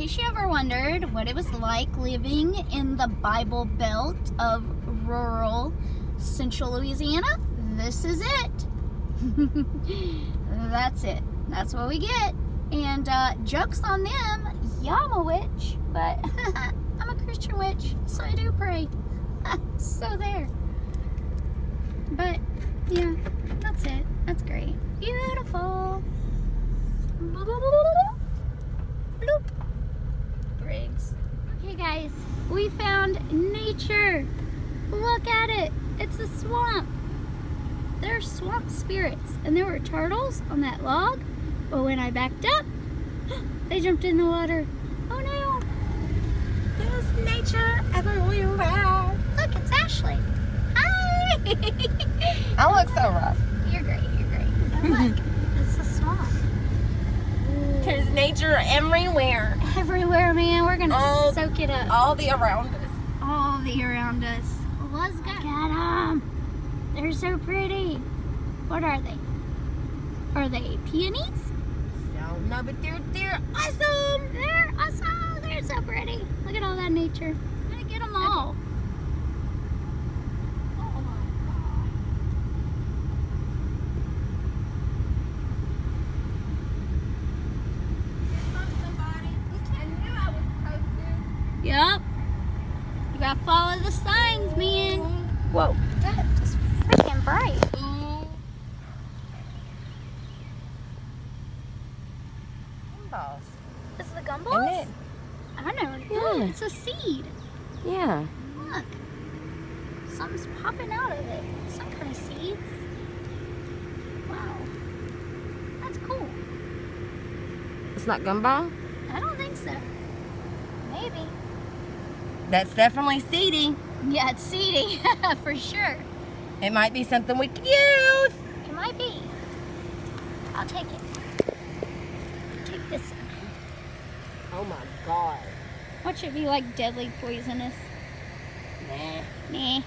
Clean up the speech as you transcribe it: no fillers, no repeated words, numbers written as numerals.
case you ever wondered what it was like living in the Bible Belt of rural central Louisiana, this is it. That's it. That's what we get. And joke's on them. Yeah, I'm a witch, but I'm a Christian witch, so I do pray. So there. But yeah, that's it. That's great. Beautiful. Bloop. Briggs. Okay guys, we found nature. Look at it. It's a swamp. There are swamp spirits, and there were turtles on that log, but when I backed up, they jumped in the water. Oh no. There's nature everywhere. Look, it's Ashley. Hi. I look so rough. You're great. You're great. Oh, look, it's a swamp. There's nature everywhere. Everywhere, man. We're gonna soak it up. All the around us. All the around us. Let's go. Look at them. They're so pretty. What are they? Are they peonies? Don't know, but they're awesome. They're awesome. They're so pretty. Look at all that nature. I'm gonna get them all. Oh my God. I knew I was supposed to. Yep. You gotta follow the signs, man. Whoa. That is freaking bright. Gumballs. Is it the gumballs? Isn't it? I know. Yeah. Oh, it's a seed. Yeah. Look. Something's popping out of it. Some kind of seeds. Wow. That's cool. It's not gumball? I don't think so. Maybe. That's definitely seedy. Yeah, it's seedy. For sure. It might be something we could use. It might be. I'll take it. Take this one. Oh my God. What should be like deadly poisonous? Nah. Nah.